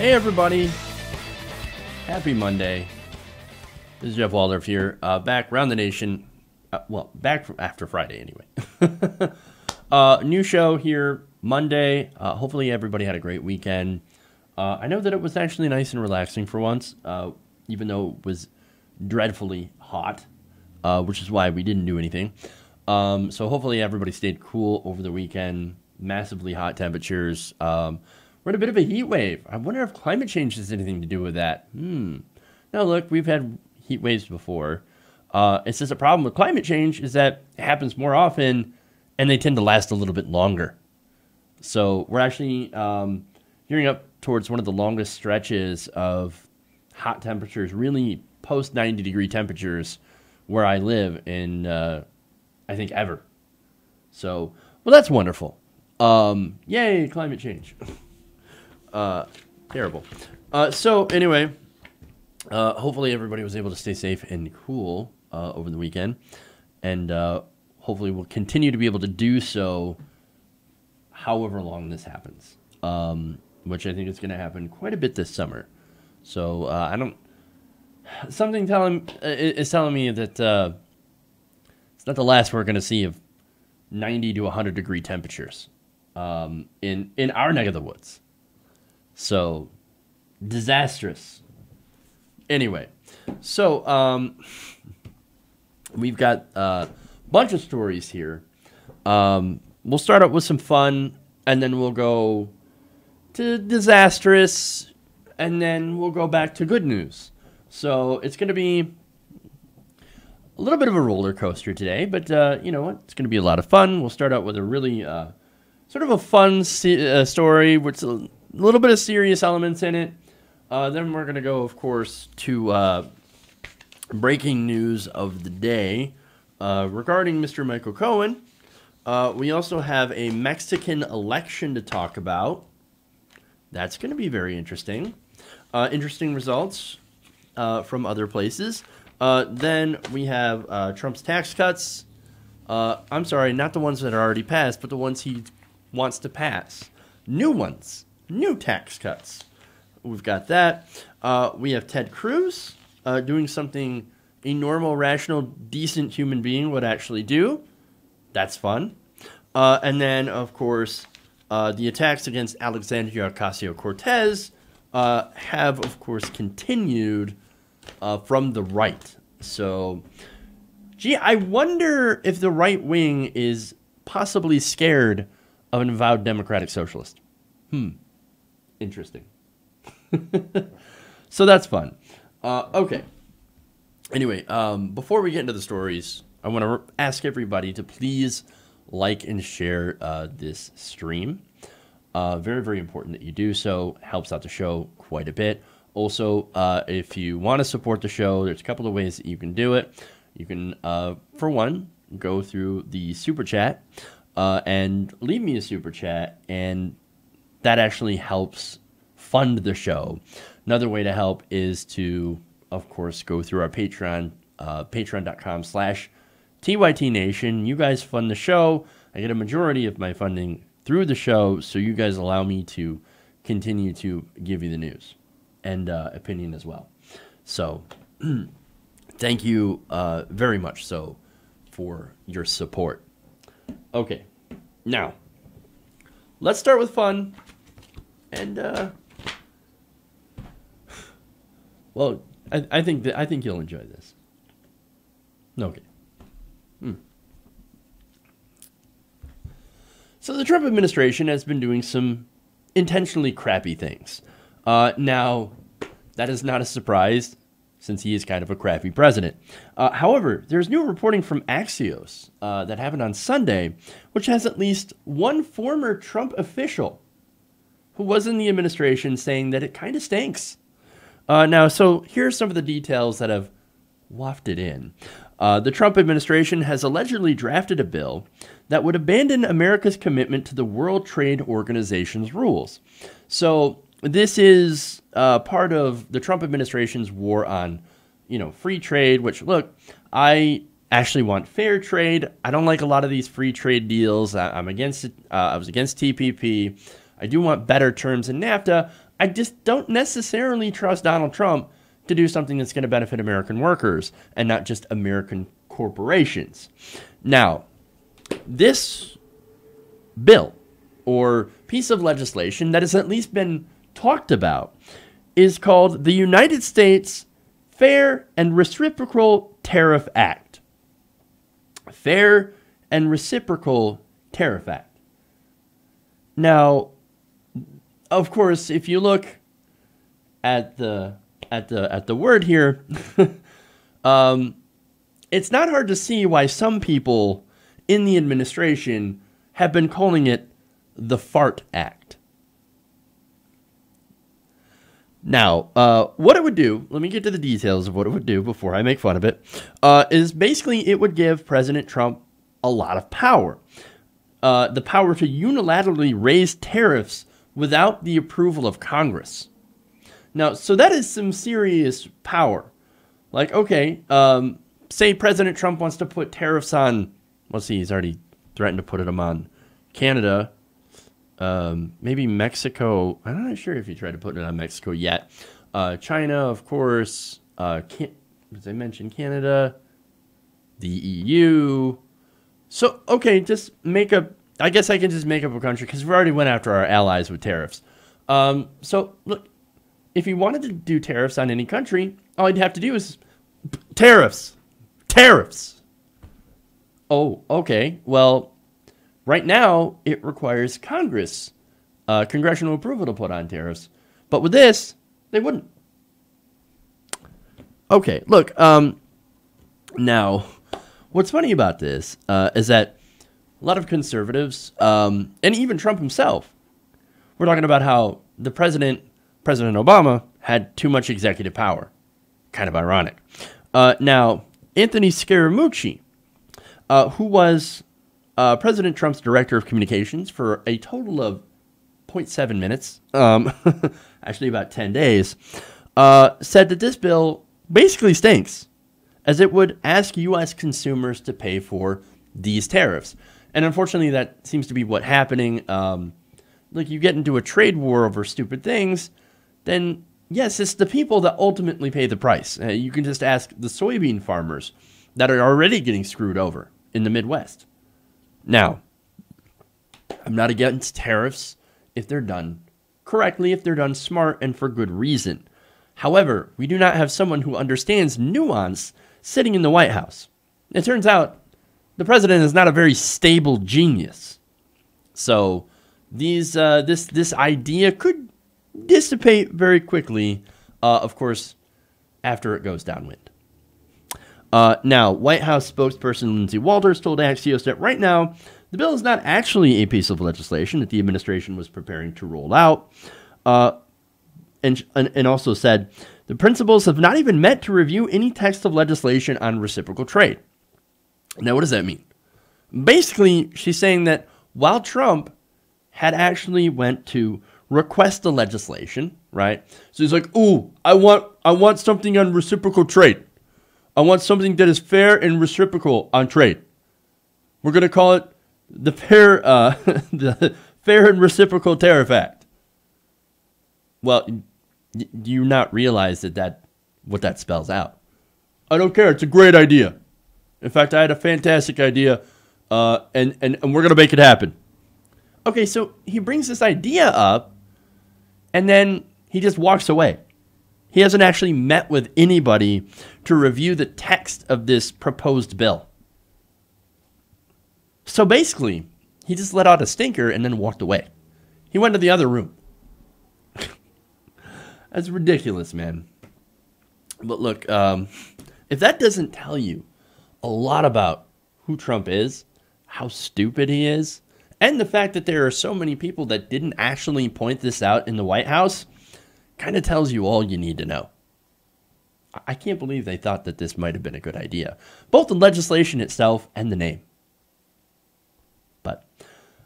Hey everybody, happy Monday. This is Jeff Waldorf here, back around the nation, back after Friday anyway. New show here, Monday. Hopefully everybody had a great weekend. I know that it was actually nice and relaxing for once, even though it was dreadfully hot, which is why we didn't do anything. So hopefully everybody stayed cool over the weekend. Massively hot temperatures. We're in a bit of a heat wave. I wonder if climate change has anything to do with that. Now look, we've had heat waves before. It's just a problem with climate change is that it happens more often and they tend to last a little bit longer. So we're actually gearing up towards one of the longest stretches of hot temperatures, really post 90-degree temperatures where I live in, I think, ever. So, well, that's wonderful. Yay, climate change. Terrible. So anyway, hopefully everybody was able to stay safe and cool over the weekend, and hopefully we'll continue to be able to do so however long this happens, which I think is going to happen quite a bit this summer. So something is telling me that it's not the last we're going to see of 90 to 100 degree temperatures in our neck of the woods. So, disastrous. Anyway, so we've got a bunch of stories here. We'll start out with some fun, and then we'll go to disastrous, and then we'll go back to good news. So, it's going to be a little bit of a roller coaster today, but you know what? It's going to be a lot of fun. We'll start out with a really sort of a fun story, which a little bit of serious elements in it. Then we're going to go, of course, to breaking news of the day regarding Mr. Michael Cohen. We also have a Mexican election to talk about. That's going to be very interesting. Interesting results from other places. Then we have Trump's tax cuts. I'm sorry, not the ones that are already passed, but the ones he wants to pass. New ones. New tax cuts. We've got that. We have Ted Cruz doing something a normal, rational, decent human being would actually do. That's fun. And then, of course, the attacks against Alexandria Ocasio-Cortez have, of course, continued from the right. So, gee, I wonder if the right wing is possibly scared of an avowed democratic socialist. Interesting. So that's fun. Okay. Anyway, before we get into the stories, I want to ask everybody to please like and share this stream. Very, very important that you do so. Helps out the show quite a bit. Also, if you want to support the show, there's a couple of ways that you can do it. You can, for one, go through the Super Chat and leave me a Super Chat, and that actually helps fund the show. Another way to help is to, of course, go through our Patreon, patreon.com/TYTNation. You guys fund the show. I get a majority of my funding through the show, so you guys allow me to continue to give you the news and opinion as well. So, thank you very much so for your support. Okay, now, let's start with fun. And well, I think you'll enjoy this. Okay. So the Trump administration has been doing some intentionally crappy things. Now, that is not a surprise, since he is kind of a crappy president. However, there's new reporting from Axios that happened on Sunday, which has at least one former Trump official who was in the administration saying that it kind of stinks. Now, so here's some of the details that have wafted in. The Trump administration has allegedly drafted a bill that would abandon America's commitment to the World Trade Organization's rules. So this is part of the Trump administration's war on, free trade, which, look, I actually want fair trade. I don't like a lot of these free trade deals. I'm against it. I was against TPP. I do want better terms in NAFTA. I just don't necessarily trust Donald Trump to do something that's going to benefit American workers and not just American corporations. Now, this bill or piece of legislation that has at least been talked about is called the United States Fair and Reciprocal Tariff Act. Fair and Reciprocal Tariff Act. Now, of course, if you look at the word here, it's not hard to see why some people in the administration have been calling it the Fart Act. Now, what it would do, let me get to the details of what it would do before I make fun of it, is basically it would give President Trump a lot of power. The power to unilaterally raise tariffs without the approval of Congress. Now, so that is some serious power. Like, okay, say President Trump wants to put tariffs on, let's see, he's already threatened to put them on Canada, maybe Mexico. I'm not sure if he tried to put it on Mexico yet. China, of course, as I mentioned, Canada, the EU. So, okay, I guess I can just make up a country because we already went after our allies with tariffs. So, look, if he wanted to do tariffs on any country, all he'd have to do is tariffs. Tariffs. Oh, okay. Well, right now, it requires Congress, congressional approval to put on tariffs. But with this, they wouldn't. Okay, look, now, what's funny about this is that a lot of conservatives, and even Trump himself, were talking about how the President Obama, had too much executive power. Kind of ironic. Now, Anthony Scaramucci, who was President Trump's director of communications for a total of 0.7 minutes, actually about 10 days, said that this bill basically stinks, as it would ask U.S. consumers to pay for these tariffs. And unfortunately, that seems to be what's happening. Like, you get into a trade war over stupid things, then yes, it's the people that ultimately pay the price. You can just ask the soybean farmers that are already getting screwed over in the Midwest. Now, I'm not against tariffs if they're done correctly, if they're done smart and for good reason. However, we do not have someone who understands nuance sitting in the White House. It turns out the president is not a very stable genius. So this idea could dissipate very quickly, of course, after it goes downwind. Now, White House spokesperson Lindsay Waldorf told Axios that right now, the bill is not actually a piece of legislation that the administration was preparing to roll out, and also said, the principals have not even met to review any text of legislation on reciprocal trade. Now, what does that mean? Basically, she's saying that while Trump had actually went to request the legislation, right? So he's like, ooh, I want something on reciprocal trade. I want something that is fair and reciprocal on trade. We're going to call it the Fair and Reciprocal Tariff Act. Well, do you not realize what that spells out? I don't care. It's a great idea. In fact, I had a fantastic idea, and we're going to make it happen. Okay, so he brings this idea up, and then he just walks away. He hasn't actually met with anybody to review the text of this proposed bill. So basically, he just let out a stinker and then walked away. He went to the other room. That's ridiculous, man. But look, if that doesn't tell you a lot about who Trump is, how stupid he is, and the fact that there are so many people that didn't actually point this out in the White House, kind of tells you all you need to know. I can't believe they thought that this might have been a good idea, both the legislation itself and the name. But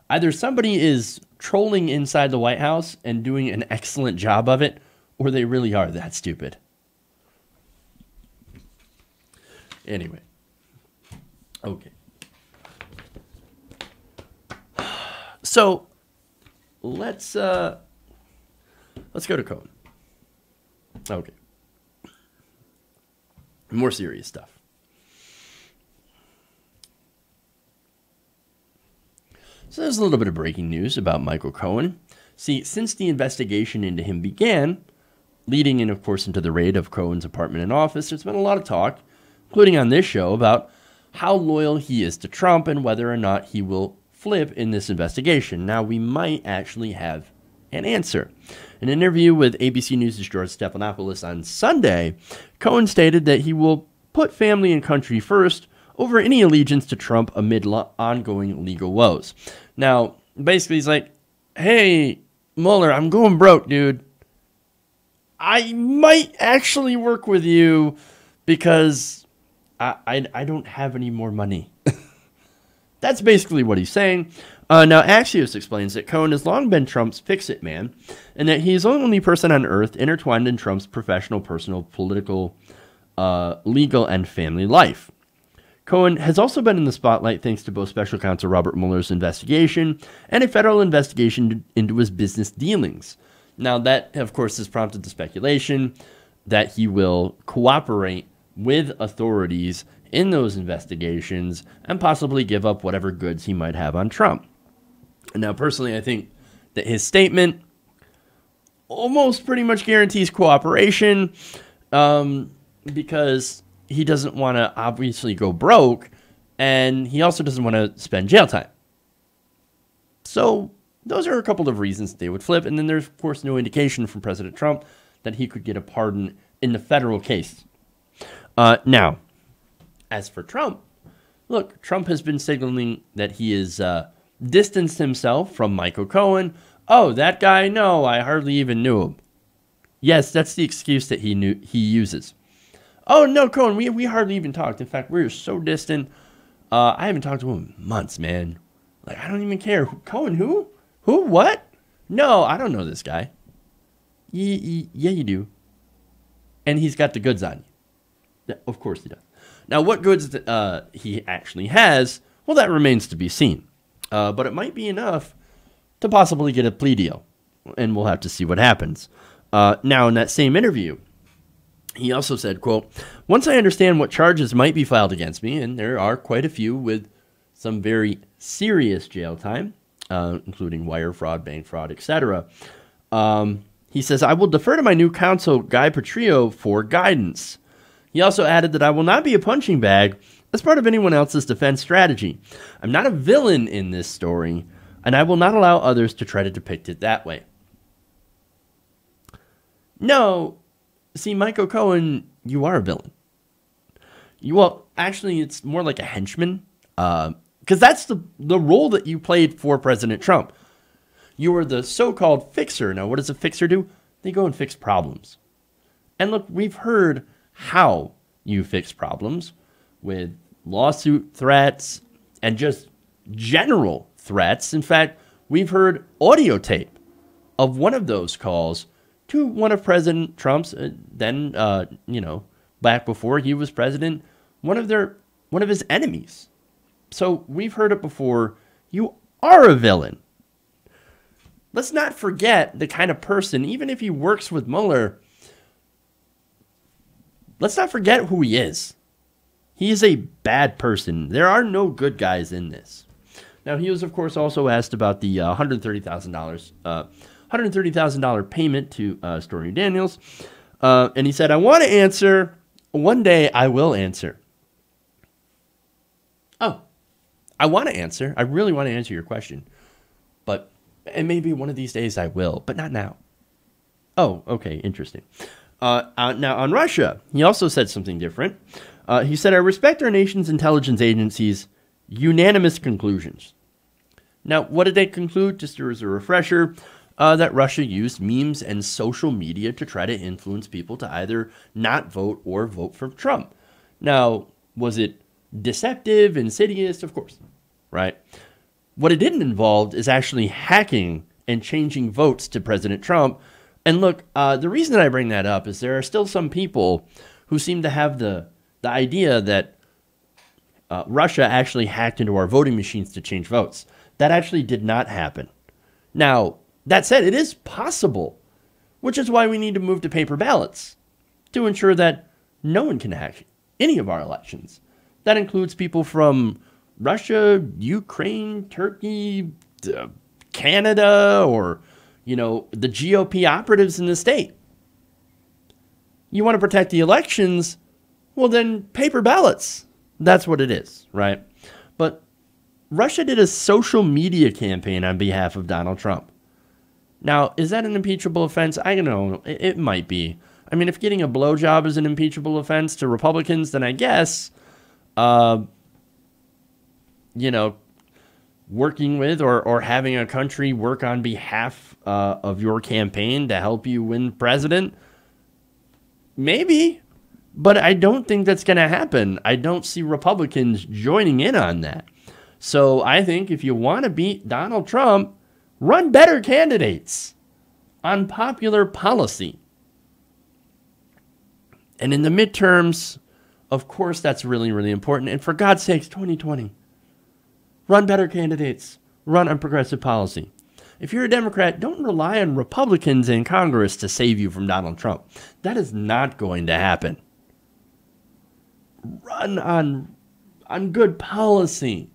either somebody is trolling inside the White House and doing an excellent job of it, or they really are that stupid. Anyway. Okay. Let's go to Cohen. Okay. More serious stuff. So there's a little bit of breaking news about Michael Cohen. See, since the investigation into him began, leading in, of course, into the raid of Cohen's apartment and office, there's been a lot of talk, including on this show, about how loyal he is to Trump and whether or not he will flip in this investigation. Now, we might actually have an answer. In an interview with ABC News' George Stephanopoulos on Sunday, Cohen stated that he will put family and country first over any allegiance to Trump amid ongoing legal woes. Now, basically, he's like, hey, Mueller, I'm going broke, dude. I might actually work with you because I don't have any more money. That's basically what he's saying. Now, Axios explains that Cohen has long been Trump's fix-it man and that he is the only person on earth intertwined in Trump's professional, personal, political, legal, and family life. Cohen has also been in the spotlight thanks to both special counsel Robert Mueller's investigation and a federal investigation into his business dealings. Now, that, of course, has prompted the speculation that he will cooperate with authorities in those investigations and possibly give up whatever goods he might have on Trump. Now, personally, I think that his statement almost pretty much guarantees cooperation because he doesn't want to obviously go broke, and he also doesn't want to spend jail time. So those are a couple of reasons they would flip, and then there's, of course, no indication from President Trump that he could get a pardon in the federal case. Now, as for Trump, look, Trump has been signaling that he is distanced himself from Michael Cohen. Oh, that guy? No, I hardly even knew him. Yes, that's the excuse that he uses. Oh, no, Cohen, we hardly even talked. In fact, we're so distant. I haven't talked to him in months, man. Like, I don't even care. Cohen, who? Who? What? No, I don't know this guy. Yeah, you do. And he's got the goods on you. Yeah, of course he does. Now, what goods he actually has, well, that remains to be seen. But it might be enough to possibly get a plea deal. And we'll have to see what happens. Now, in that same interview, he also said, quote, once I understand what charges might be filed against me, and there are quite a few with some very serious jail time, including wire fraud, bank fraud, etc., he says, I will defer to my new counsel, Guy Petrillo, for guidance. He also added that I will not be a punching bag as part of anyone else's defense strategy. I'm not a villain in this story, and I will not allow others to try to depict it that way. No, see, Michael Cohen, you are a villain. Well, actually, it's more like a henchman, because that's the role that you played for President Trump. You were the so-called fixer. Now, what does a fixer do? They go and fix problems. And look, we've heard how you fix problems with lawsuit threats and just general threats. In fact, we've heard audio tape of one of those calls to one of President Trump's, back before he was president, one of his enemies. So we've heard it before. You are a villain. Let's not forget the kind of person, even if he works with Mueller, let's not forget who he is. He is a bad person. There are no good guys in this. Now, he was, of course, also asked about the $130,000 payment to Stormy Daniels. And he said, I want to answer. One day I will answer. Oh, I want to answer. I really want to answer your question. And maybe one of these days I will, but not now. Oh, okay, interesting. Now, on Russia, he also said something different. He said, I respect our nation's intelligence agencies' unanimous conclusions. Now, what did they conclude? Just as a refresher, that Russia used memes and social media to try to influence people to either not vote or vote for Trump. Now, was it deceptive, insidious? Of course, right? What it didn't involve is actually hacking and changing votes to President Trump. And look, the reason that I bring that up is there are still some people who seem to have the idea that Russia actually hacked into our voting machines to change votes. That actually did not happen. Now, that said, it is possible which is why we need to move to paper ballots to ensure that no one can hack any of our elections. That includes people from Russia, Ukraine, Turkey, Canada, or, the GOP operatives in the state. You want to protect the elections? Well, then paper ballots. That's what it is, right? But Russia did a social media campaign on behalf of Donald Trump. Now, is that an impeachable offense? I don't know. It might be. I mean, if getting a blowjob is an impeachable offense to Republicans, then I guess, working with or having a country work on behalf of your campaign to help you win president, maybe. But I don't think that's going to happen. I don't see Republicans joining in on that. So I think if you want to beat Donald Trump, run better candidates on popular policy. And in the midterms, of course, that's really, really important. And for God's sakes, 2020, run better candidates. Run on progressive policy. If you're a Democrat, don't rely on Republicans in Congress to save you from Donald Trump. That is not going to happen. Run on good policy.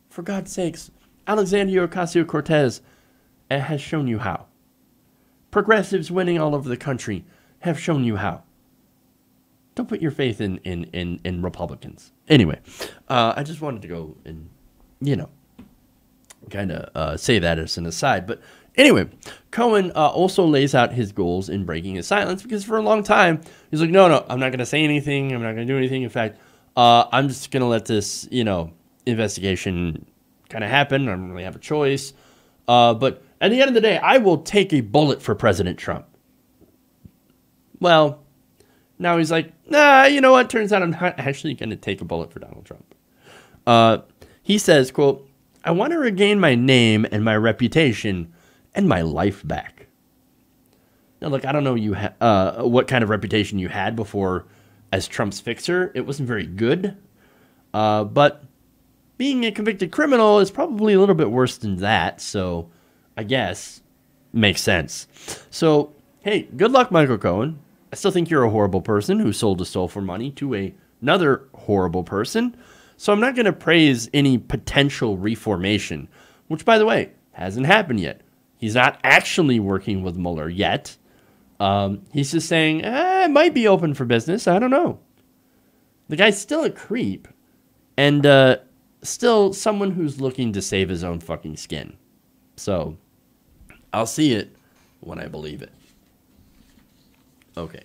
For God's sakes, Alexandria Ocasio-Cortez has shown you how. Progressives winning all over the country have shown you how. Don't put your faith in Republicans. Anyway, I just wanted to go and, kind of say that as an aside. But anyway, Cohen also lays out his goals in breaking his silence because for a long time, he's like, no, I'm not going to say anything. I'm not going to do anything. In fact, I'm just going to let this, investigation kind of happen. I don't really have a choice. But at the end of the day, I will take a bullet for President Trump. Well, now he's like, nah, you know what? Turns out I'm not actually going to take a bullet for Donald Trump. He says, quote, I want to regain my name and my reputation and my life back. Now, look, I don't know what kind of reputation you had before as Trump's fixer. It wasn't very good. But being a convicted criminal is probably a little bit worse than that. So I guess makes sense. So, hey, good luck, Michael Cohen. I still think you're a horrible person who sold a soul for money to another horrible person. So I'm not going to praise any potential reformation, which, by the way, hasn't happened yet. He's not actually working with Mueller yet. He's just saying, it might be open for business. I don't know. The guy's still a creep and still someone who's looking to save his own fucking skin. So I'll see it when I believe it. Okay.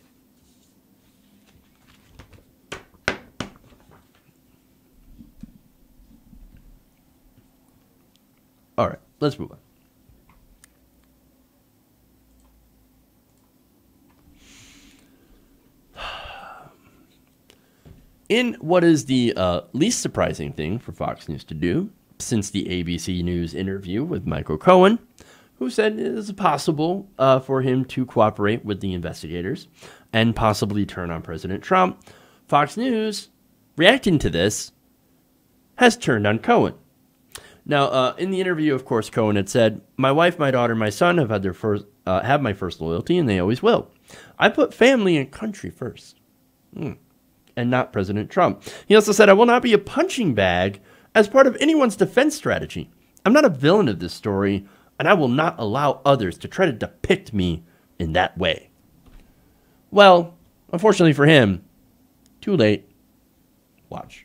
All right, let's move on. In what is the least surprising thing for Fox News to do since the ABC News interview with Michael Cohen, who said it is possible for him to cooperate with the investigators and possibly turn on President Trump, Fox News, reacting to this, has turned on Cohen. Now, in the interview, of course, Cohen had said, my wife, my daughter, my son have had have my first loyalty, and they always will. I put family and country first, and not President Trump. He also said, I will not be a punching bag as part of anyone's defense strategy. I'm not a villain of this story, and I will not allow others to try to depict me in that way. Well, unfortunately for him, too late. Watch.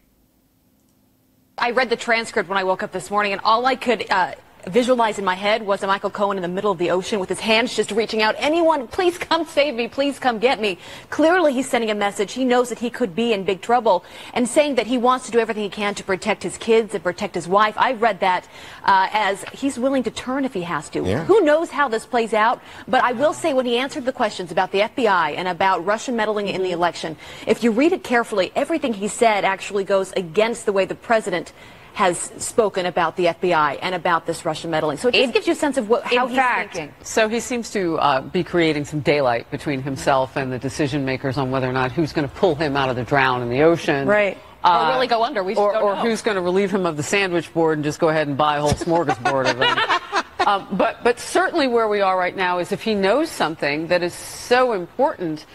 I read the transcript when I woke up this morning, and all I could visualize in my head was a Michael Cohen in the middle of the ocean with his hands just reaching out. Anyone, please come save me. Please come get me. Clearly, he's sending a message. He knows that he could be in big trouble and saying that he wants to do everything he can to protect his kids and protect his wife. I read that as he's willing to turn if he has to. Yeah. Who knows how this plays out? But I will say when he answered the questions about the FBI and about Russian meddling in the election, if you read it carefully, everything he said actually goes against the way the president has spoken about the FBI and about this Russian meddling. So it just gives you a sense of how he's thinking. So he seems to be creating some daylight between himself and the decision makers on whether or not who's going to pull him out of the drown in the ocean. Right. Or really go under. We just don't know. Or who's going to relieve him of the sandwich board and just go ahead and buy a whole smorgasbord of them. But certainly where we are right now is if he knows something that is so important,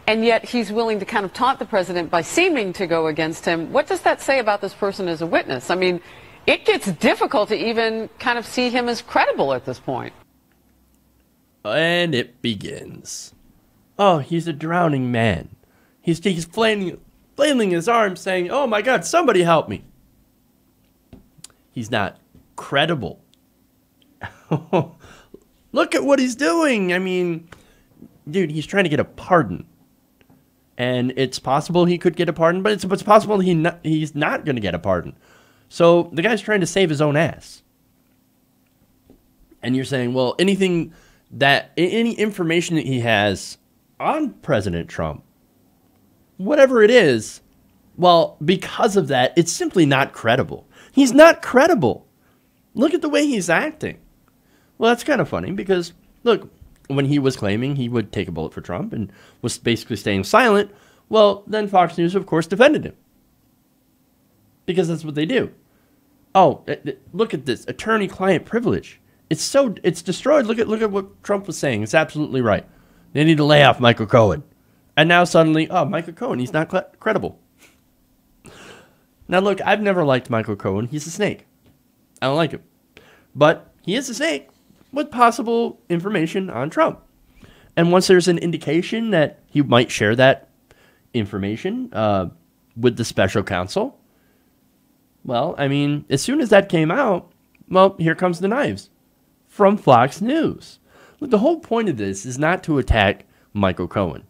and yet he's willing to kind of taunt the president by seeming to go against him, what does that say about this person as a witness? I mean, it gets difficult to even kind of see him as credible at this point. And it begins. Oh, he's a drowning man. He's flailing his arms saying, oh my God, somebody help me. He's not credible. Look at what he's doing. I mean, dude, he's trying to get a pardon. And it's possible he could get a pardon, but it's possible he's not going to get a pardon. So the guy's trying to save his own ass. And you're saying, well, any information that he has on President Trump, whatever it is, well, because of that, it's simply not credible. He's not credible. Look at the way he's acting. Well, that's kind of funny because, look, when he was claiming he would take a bullet for Trump and was basically staying silent, well, then Fox News, of course, defended him. Because that's what they do. Oh, look at this attorney-client privilege. It's destroyed. Look at what Trump was saying. It's absolutely right. They need to lay off Michael Cohen. And now suddenly, oh, Michael Cohen, he's not credible. Now, look, I've never liked Michael Cohen. He's a snake. I don't like him. But he is a snake with possible information on Trump. And once there's an indication that he might share that information with the special counsel, well, I mean, as soon as that came out, well, here comes the knives from Fox News. Look, the whole point of this is not to attack Michael Cohen.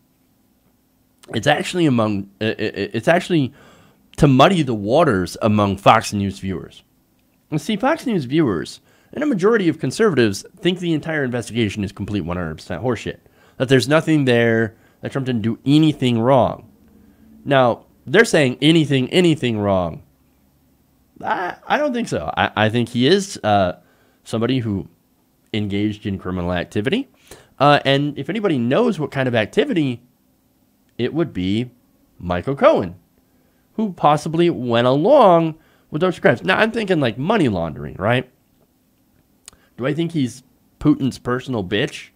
It's actually to muddy the waters among Fox News viewers. And see, Fox News viewers and a majority of conservatives think the entire investigation is complete 100% horseshit. That there's nothing there, that Trump didn't do anything wrong. Now, they're saying anything wrong. I don't think so. I think he is somebody who engaged in criminal activity. And if anybody knows what kind of activity, it would be Michael Cohen, who possibly went along with those crimes. Now, I'm thinking like money laundering, right? Do I think he's Putin's personal bitch?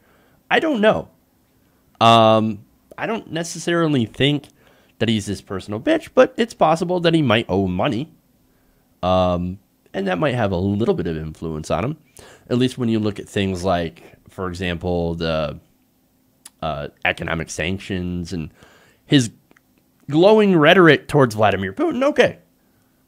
I don't know. I don't necessarily think that he's his personal bitch, but it's possible that he might owe money. And that might have a little bit of influence on him. At least when you look at things like, for example, the economic sanctions and his glowing rhetoric towards Vladimir Putin. Okay.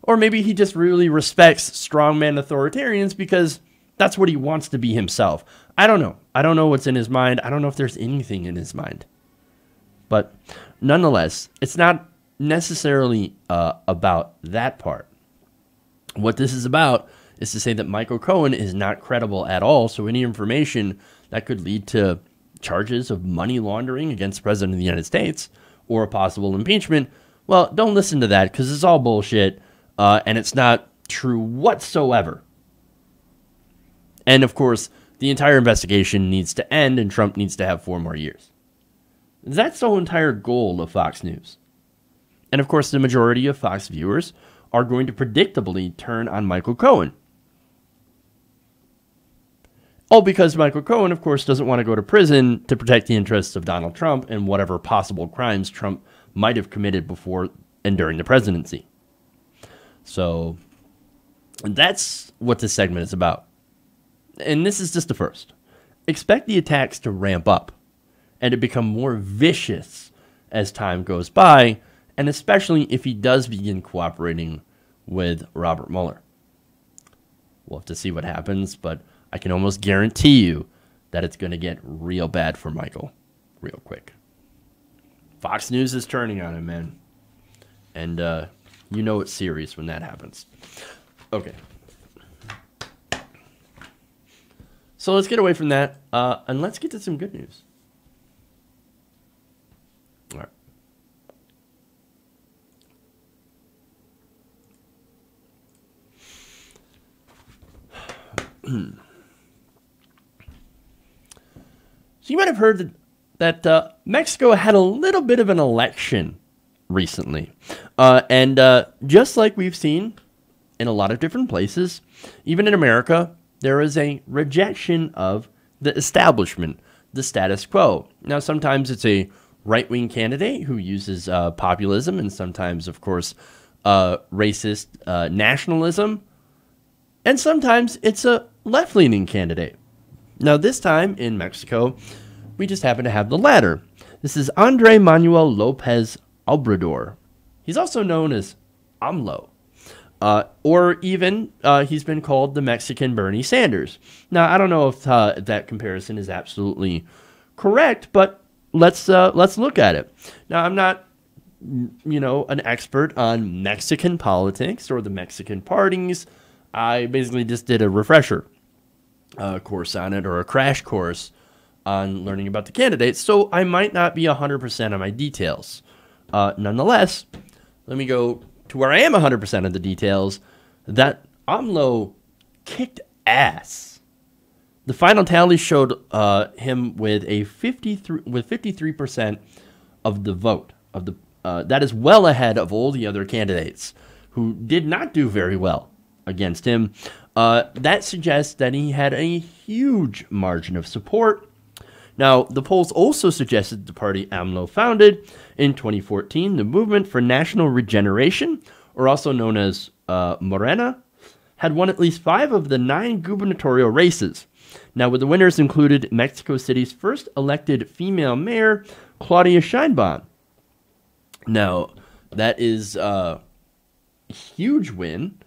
Or maybe he just really respects strongman authoritarians because that's what he wants to be himself. I don't know. I don't know what's in his mind. I don't know if there's anything in his mind. But nonetheless, it's not necessarily about that part. What this is about is to say that Michael Cohen is not credible at all. So any information that could lead to charges of money laundering against the President of the United States or a possible impeachment, well, don't listen to that because it's all bullshit and it's not true whatsoever. And of course, the entire investigation needs to end and Trump needs to have 4 more years. That's the whole entire goal of Fox News. And of course, the majority of Fox viewers are going to predictably turn on Michael Cohen. All because Michael Cohen, of course, doesn't want to go to prison to protect the interests of Donald Trump and whatever possible crimes Trump might have committed before and during the presidency. So that's what this segment is about. And this is just the first. Expect the attacks to ramp up and to become more vicious as time goes by, and especially if he does begin cooperating with Robert Mueller. We'll have to see what happens, but I can almost guarantee you that it's going to get real bad for Michael real quick. Fox News is turning on him, man. And you know it's serious when that happens. Okay. So let's get away from that, and let's get to some good news. All right. So you might have heard that Mexico had a little bit of an election recently. And just like we've seen in a lot of different places, even in America, there is a rejection of the establishment, the status quo. Now, sometimes it's a right-wing candidate who uses populism, and sometimes, of course, racist nationalism, and sometimes it's a left-leaning candidate. Now, this time in Mexico, we just happen to have the latter. This is Andrés Manuel López Obrador. He's also known as AMLO. Or even he's been called the Mexican Bernie Sanders. Now, I don't know if that comparison is absolutely correct, but let's look at it. Now, I'm not, an expert on Mexican politics or the Mexican parties. I basically just did a refresher course on it, or a crash course on learning about the candidates, so I might not be 100% on my details. Nonetheless, let me go to where I am 100% of the details, that AMLO kicked ass. The final tally showed him with 53% of the vote. That is well ahead of all the other candidates who did not do very well against him. That suggests that he had a huge margin of support. Now, the polls also suggested the party AMLO founded in 2014, the Movement for National Regeneration, or also known as Morena, had won at least 5 of the 9 gubernatorial races. Now, with the winners included Mexico City's first elected female mayor, Claudia Sheinbaum. Now, that is a huge win.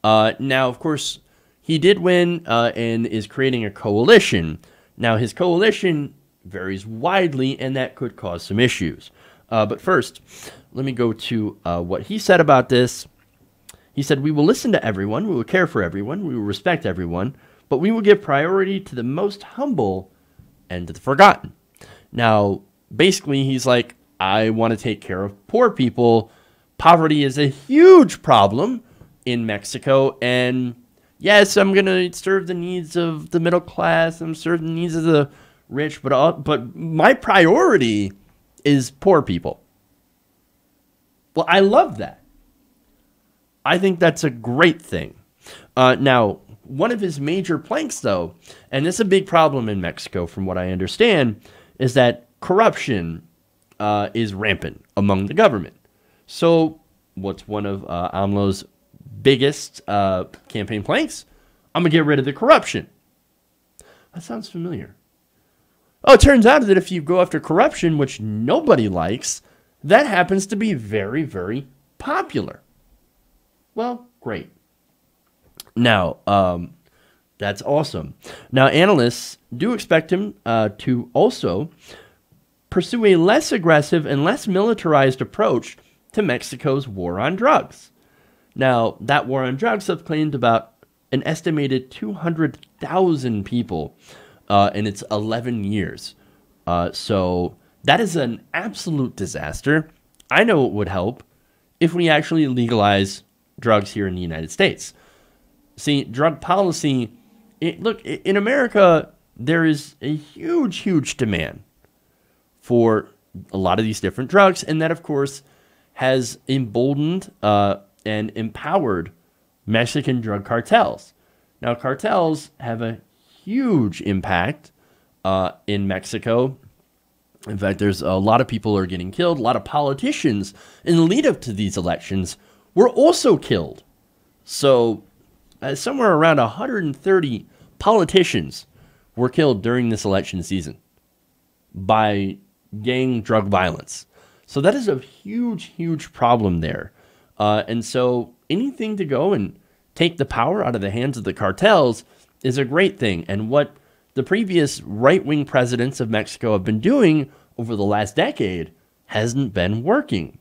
Now, of course, he did win and is creating a coalition. Now, his coalition varies widely, and that could cause some issues. But first, let me go to what he said about this. He said, "We will listen to everyone, we will care for everyone, we will respect everyone, but we will give priority to the most humble and to the forgotten." Now, basically, he's like, I want to take care of poor people. Poverty is a huge problem in Mexico, and yes, I'm going to serve the needs of the middle class, I'm serving the needs of the rich, but my priority is poor people. Well, I love that. I think that's a great thing. Now, one of his major planks, though, and this is a big problem in Mexico from what I understand, is that corruption is rampant among the government. So what's one of AMLO's biggest campaign planks? I'm going to get rid of the corruption. That sounds familiar. Oh, it turns out that if you go after corruption, which nobody likes, that happens to be very, very popular. Well, great. Now, that's awesome. Now, analysts do expect him to also pursue a less aggressive and less militarized approach to Mexico's war on drugs. Now, that war on drugs has claimed about an estimated 200,000 people in its 11 years. So that is an absolute disaster. I know it would help if we actually legalize drugs here in the United States. See, drug policy, look, in America, there is a huge, huge demand for a lot of these different drugs, and that, of course, has emboldened and empowered Mexican drug cartels. Now, cartels have a huge impact in Mexico. In fact, there's a lot of people are getting killed. A lot of politicians in the lead up to these elections were also killed. So somewhere around 130 politicians were killed during this election season by gang drug violence. So that is a huge, huge problem there. And so anything to go and take the power out of the hands of the cartels is a great thing. And what the previous right-wing presidents of Mexico have been doing over the last decade hasn't been working.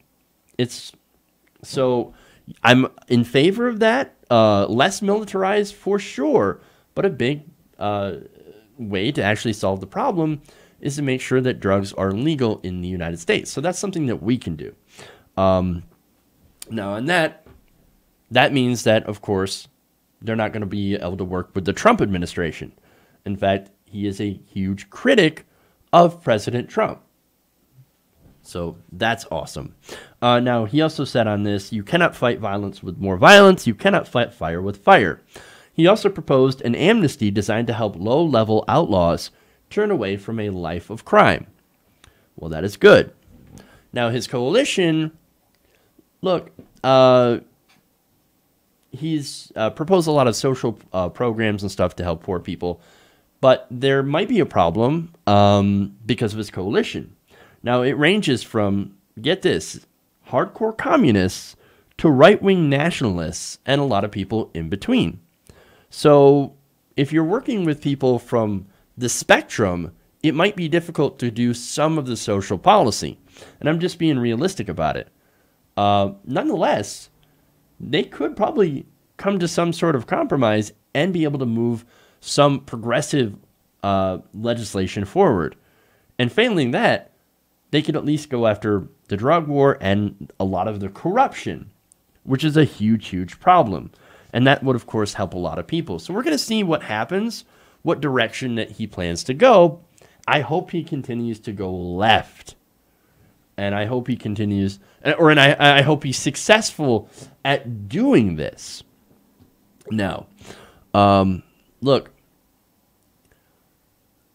So I'm in favor of that. Less militarized for sure, but a big way to actually solve the problem is to make sure that drugs are legal in the United States. So that's something that we can do. Now, and that means that, of course, they're not going to be able to work with the Trump administration. In fact, he is a huge critic of President Trump. So that's awesome. Now, he also said on this, you cannot fight violence with more violence. You cannot fight fire with fire. He also proposed an amnesty designed to help low-level outlaws turn away from a life of crime. Well, that is good. Now, his coalition, look, he's proposed a lot of social programs and stuff to help poor people, but there might be a problem because of his coalition. Now, it ranges from, get this, hardcore communists to right-wing nationalists and a lot of people in between. So if you're working with people from the spectrum, it might be difficult to do some of the social policy. And I'm just being realistic about it. Nonetheless, they could probably come to some sort of compromise and be able to move some progressive legislation forward. And failing that, they could at least go after the drug war and a lot of the corruption, which is a huge, huge problem. And that would, of course, help a lot of people. So we're going to see what happens, what direction that he plans to go. I hope he continues to go left. And I hope he continues, I hope he's successful at doing this. Now, look,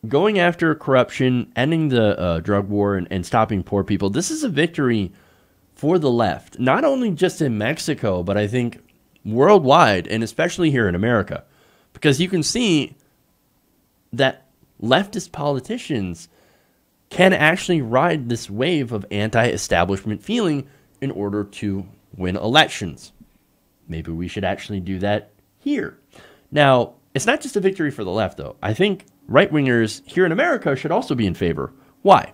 going after corruption, ending the drug war, and stopping poor people, this is a victory for the left. Not only just in Mexico, but I think worldwide, and especially here in America. Because you can see that leftist politicians can actually ride this wave of anti-establishment feeling in order to win elections. Maybe we should actually do that here. Now, it's not just a victory for the left, though. I think right-wingers here in America should also be in favor. Why?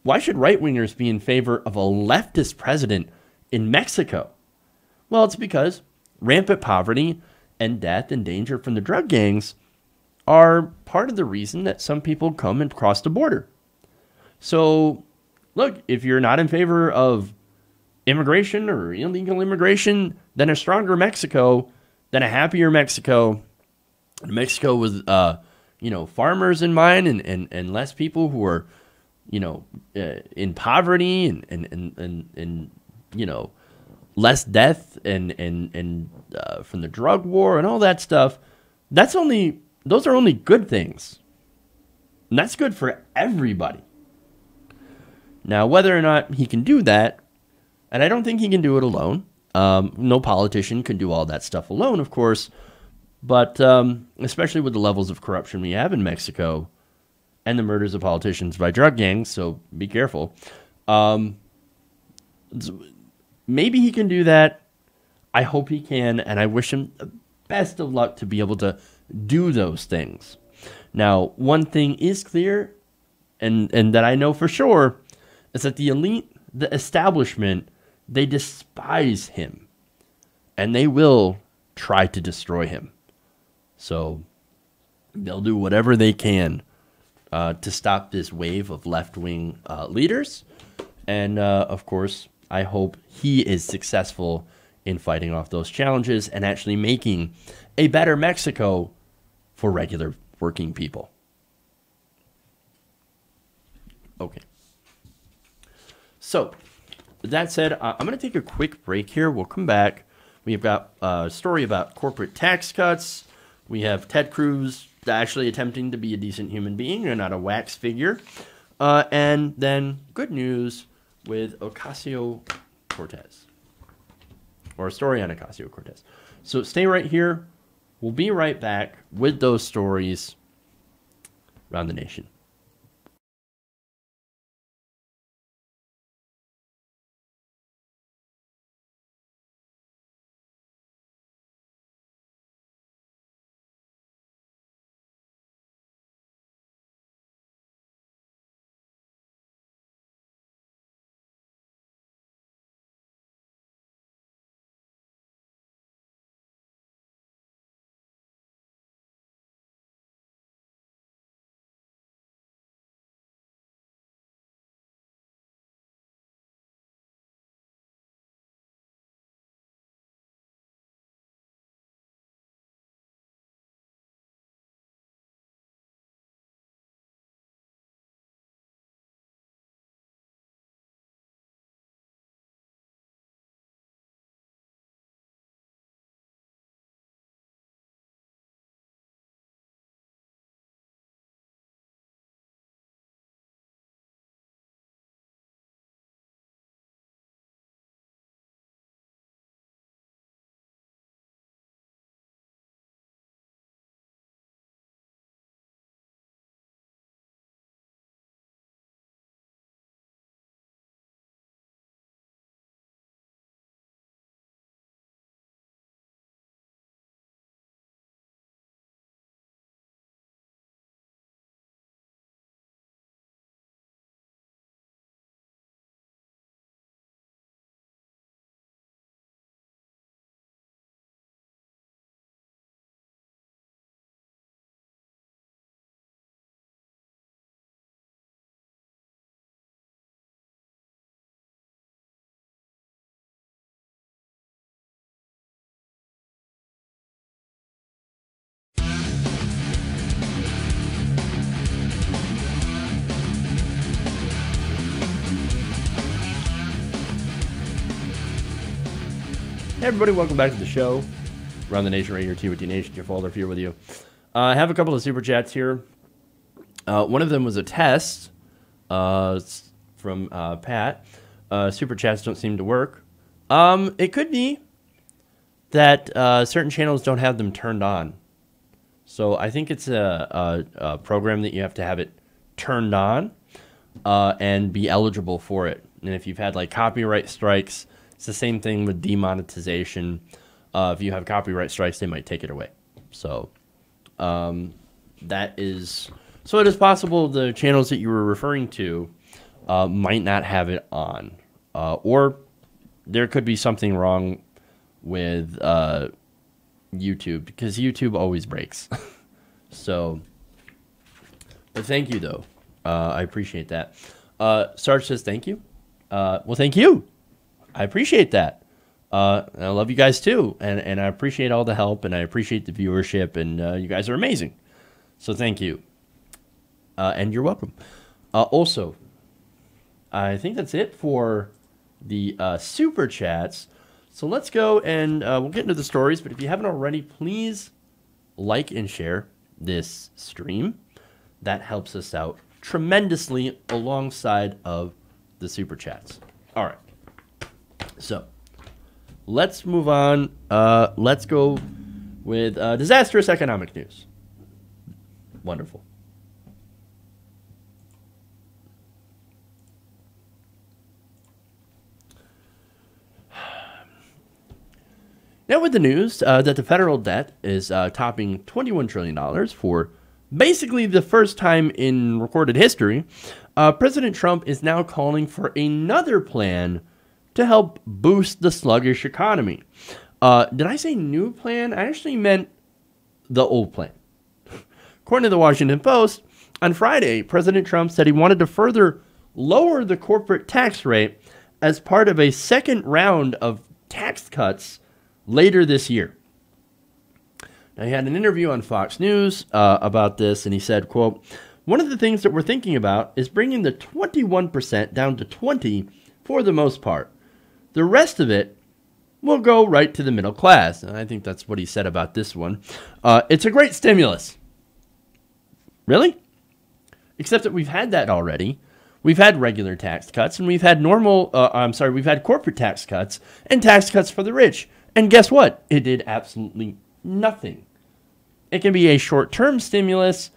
Why should right-wingers be in favor of a leftist president in Mexico? Well, it's because rampant poverty and death and danger from the drug gangs are part of the reason that some people come and cross the border. So, look, if you're not in favor of immigration or illegal immigration, then a stronger Mexico, then a happier Mexico, Mexico with, farmers in mind and less people who are, in poverty and less death and from the drug war and all that stuff. Those are only good things. And that's good for everybody. Now, whether or not he can do that, and I don't think he can do it alone. No politician can do all that stuff alone, of course. But especially with the levels of corruption we have in Mexico and the murders of politicians by drug gangs, so be careful. Maybe he can do that. I hope he can, and I wish him the best of luck to be able to do those things. Now, one thing is clear, and that I know for sure, is that the elite, the establishment, they despise him, and they will try to destroy him. So they'll do whatever they can to stop this wave of left-wing leaders. And, of course, I hope he is successful in fighting off those challenges and actually making a better Mexico for regular working people. Okay. So, with that said, I'm going to take a quick break here. We'll come back. We've got a story about corporate tax cuts. We have Ted Cruz actually attempting to be a decent human being and not a wax figure. And then good news with Ocasio-Cortez. Or a story on Ocasio-Cortez. So stay right here. We'll be right back with those stories around the nation. Hey everybody, welcome back to the show. Around the Nation right here, T Nation, your Waldorf here with you. I have a couple of super chats here. One of them was a test from Pat. Super chats don't seem to work. It could be that certain channels don't have them turned on. So I think it's a program that you have to have it turned on and be eligible for it. And if you've had like copyright strikes, it's the same thing with demonetization. If you have copyright strikes, they might take it away. So that is, so it is possible the channels that you were referring to might not have it on, or there could be something wrong with YouTube, because YouTube always breaks. So, but thank you though. I appreciate that. Sarge says thank you. Well, thank you. I appreciate that. And I love you guys too, and I appreciate all the help, and I appreciate the viewership, and you guys are amazing. So thank you, and you're welcome. Also, I think that's it for the super chats. So let's go and we'll get into the stories. But if you haven't already, please like and share this stream. That helps us out tremendously alongside of the super chats. All right. So let's move on. Let's go with disastrous economic news. Wonderful. Now with the news that the federal debt is topping $21 trillion for basically the first time in recorded history, President Trump is now calling for another plan to help boost the sluggish economy. Did I say new plan? I actually meant the old plan. According to the Washington Post, on Friday, President Trump said he wanted to further lower the corporate tax rate as part of a second round of tax cuts later this year. Now, he had an interview on Fox News about this, and he said, quote, "One of the things that we're thinking about is bringing the 21% down to 20% for the most part. The rest of it will go right to the middle class." And I think that's what he said about this one. It's a great stimulus. Really? Except that we've had that already. We've had regular tax cuts, and we've had we've had corporate tax cuts and tax cuts for the rich. And guess what? It did absolutely nothing. It can be a short-term stimulus,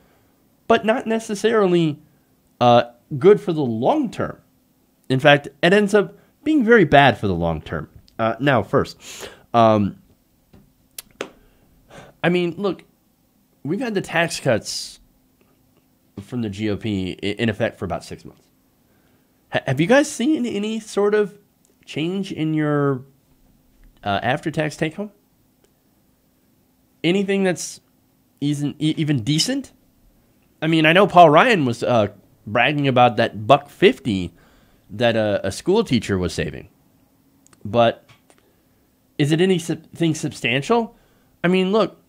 but not necessarily good for the long term. In fact, it ends up being very bad for the long term. Now, first, I mean, look, we've had the tax cuts from the GOP in effect for about 6 months. Have you guys seen any sort of change in your after-tax take-home? Anything that's even decent? I mean, I know Paul Ryan was bragging about that $1.50 that a school teacher was saving. But is it anything substantial? I mean, look,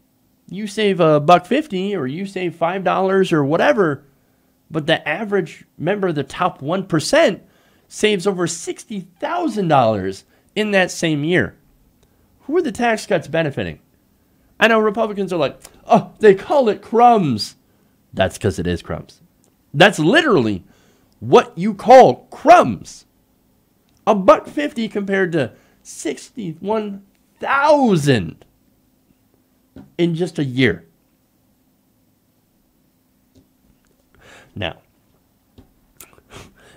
you save $1.50 or you save $5 or whatever, but the average member of the top 1% saves over $60,000 in that same year. Who are the tax cuts benefiting? I know Republicans are like, oh, they call it crumbs. That's because it is crumbs. That's literally what you call crumbs. $1.50 compared to 61,000 in just a year. Now,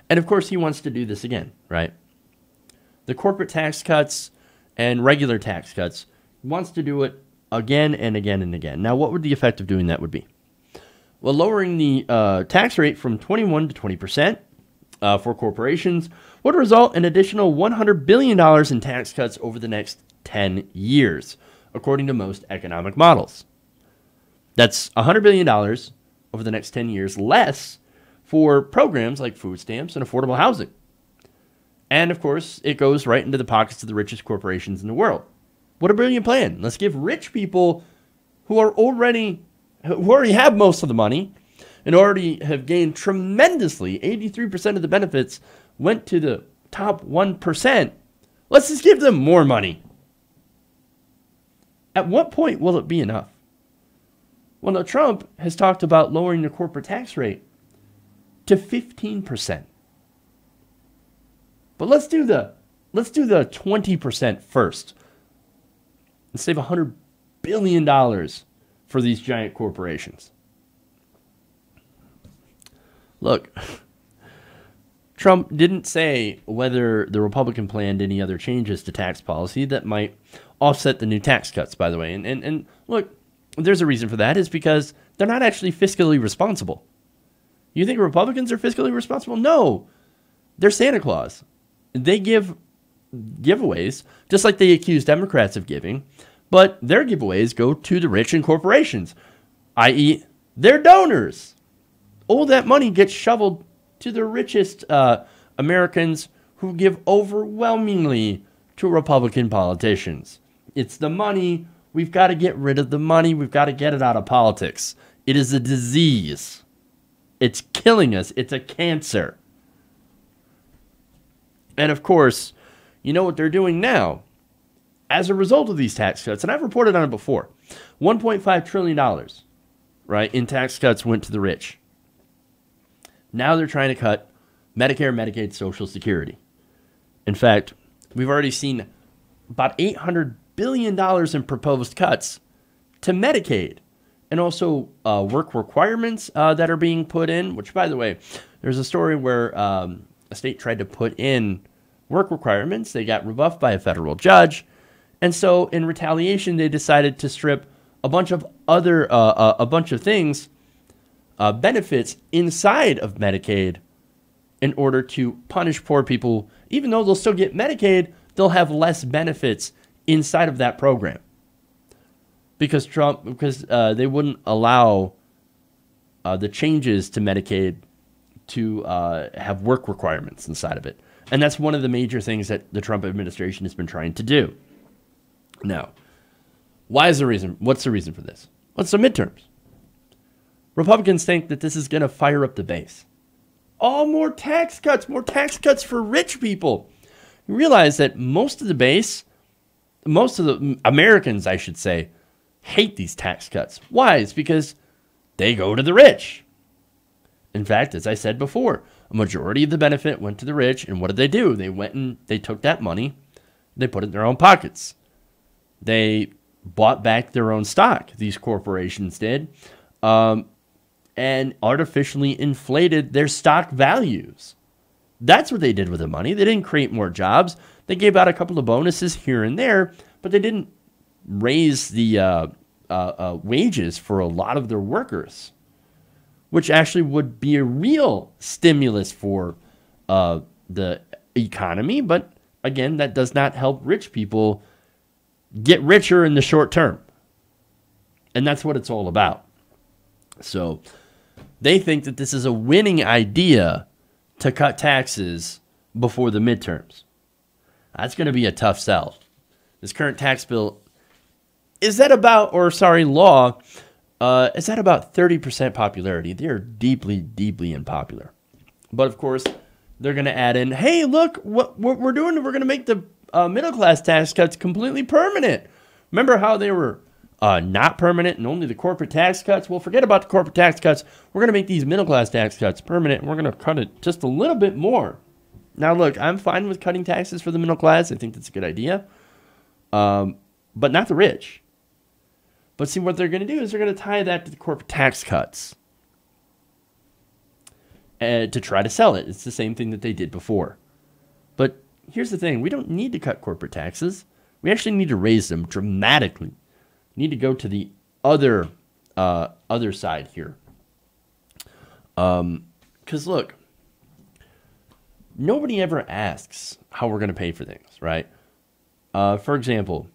and of course he wants to do this again, right? The corporate tax cuts and regular tax cuts, he wants to do it again and again and again. Now, what would the effect of doing that would be? Well, lowering the tax rate from 21 to 20% for corporations would result in additional $100 billion in tax cuts over the next 10 years, according to most economic models. That's $100 billion over the next 10 years less for programs like food stamps and affordable housing. And, of course, it goes right into the pockets of the richest corporations in the world. What a brilliant plan. Let's give rich people who already have most of the money and already have gained tremendously, 83% of the benefits went to the top 1%. Let's just give them more money. At what point will it be enough? Well, now Trump has talked about lowering the corporate tax rate to 15%. But let's do the 20% first. And save $100 billion for these giant corporations. Look, Trump didn't say whether the Republican planned any other changes to tax policy that might offset the new tax cuts, by the way. And look, there's a reason for that. Is because they're not actually fiscally responsible. You think Republicans are fiscally responsible? No. They're Santa Claus. They give giveaways, just like they accuse Democrats of giving, but their giveaways go to the rich and corporations, i.e. their donors. All that money gets shoveled to the richest Americans who give overwhelmingly to Republican politicians. It's the money. We've got to get rid of the money. We've got to get it out of politics. It is a disease. It's killing us. It's a cancer. And of course, you know what they're doing now? As a result of these tax cuts, and I've reported on it before, $1.5 trillion, right, in tax cuts went to the rich. Now they're trying to cut Medicare, Medicaid, Social Security. In fact, we've already seen about $800 billion in proposed cuts to Medicaid, and also work requirements that are being put in, which, by the way, there's a story where a state tried to put in work requirements. They got rebuffed by a federal judge. And so in retaliation, they decided to strip a bunch of other, a bunch of things, benefits inside of Medicaid in order to punish poor people. Even though they'll still get Medicaid, they'll have less benefits inside of that program. Because they wouldn't allow the changes to Medicaid to have work requirements inside of it. And that's one of the major things that the Trump administration has been trying to do. Now, what's the reason for this? Well, it's the midterms. Republicans think that this is going to fire up the base. Oh, more tax cuts for rich people. You realize that most of the Americans, I should say, hate these tax cuts. Why? It's because they go to the rich. In fact, as I said before, a majority of the benefit went to the rich. And what did they do? They went and they took that money, they put it in their own pockets. They bought back their own stock, these corporations did, and artificially inflated their stock values. That's what they did with the money. They didn't create more jobs. They gave out a couple of bonuses here and there, but they didn't raise the wages for a lot of their workers, which actually would be a real stimulus for the economy. But again, that does not help rich people get richer in the short term. And that's what it's all about. So they think that this is a winning idea to cut taxes before the midterms. That's going to be a tough sell. This current tax bill, law, is at about 30% popularity. They're deeply, deeply unpopular. But of course, they're going to add in, hey, look, what we're doing, we're going to make the middle class tax cuts completely permanent. Remember how they were not permanent and only the corporate tax cuts? Well, forget about the corporate tax cuts. We're going to make these middle class tax cuts permanent, and we're going to cut it just a little bit more. Now, look, I'm fine with cutting taxes for the middle class. I think that's a good idea. But not the rich. But see, what they're going to do is they're going to tie that to the corporate tax cuts to try to sell it. It's the same thing that they did before. But here's the thing. We don't need to cut corporate taxes. We actually need to raise them dramatically. We need to go to the other side here. Because look, nobody ever asks how we're going to pay for things, right? For example,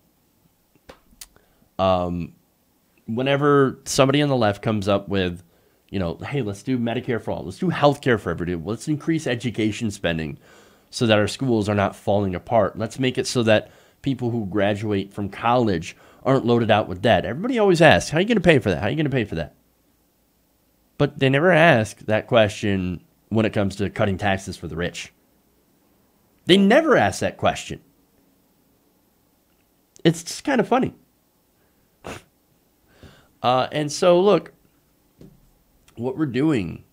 whenever somebody on the left comes up with, hey, let's do Medicare for all. Let's do health care for everybody. Let's increase education spending so that our schools are not falling apart. Let's make it so that people who graduate from college aren't loaded out with debt. Everybody always asks, how are you going to pay for that? How are you going to pay for that? But they never ask that question when it comes to cutting taxes for the rich. They never ask that question. It's just kind of funny. And so, look, what we're doing,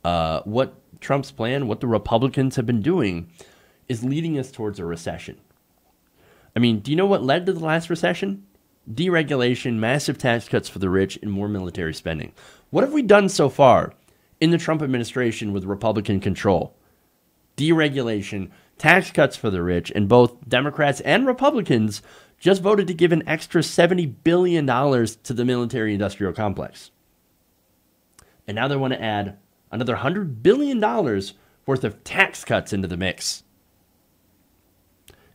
what Trump's plan, what the Republicans have been doing is leading us towards a recession. I mean, do you know what led to the last recession? Deregulation, massive tax cuts for the rich, and more military spending. What have we done so far in the Trump administration with Republican control? Deregulation, tax cuts for the rich, and both Democrats and Republicans just voted to give an extra $70 billion to the military-industrial complex. And now they want to add another $100 billion worth of tax cuts into the mix.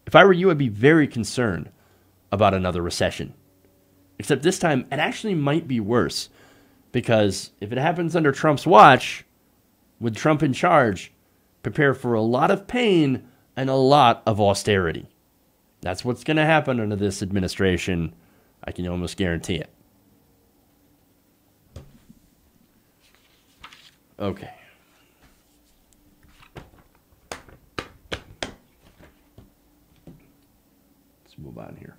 If I were you, I'd be very concerned about another recession. Except this time, it actually might be worse. Because if it happens under Trump's watch, with Trump in charge, prepare for a lot of pain and a lot of austerity. That's what's going to happen under this administration. I can almost guarantee it. Okay. Let's move on here.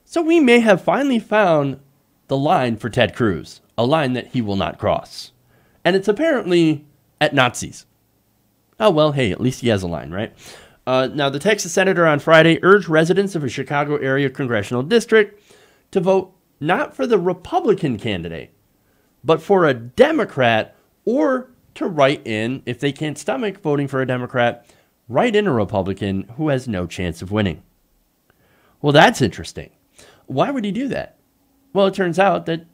So we may have finally found the line for Ted Cruz, a line that he will not cross. And it's apparently at Nazis. Oh, well, hey, at least he has a line, right? Now, the Texas senator on Friday urged residents of a Chicago area congressional district to vote not for the Republican candidate, but for a Democrat, or to write in, if they can't stomach voting for a Democrat, write in a Republican who has no chance of winning. Well, that's interesting. Why would he do that? Well, it turns out that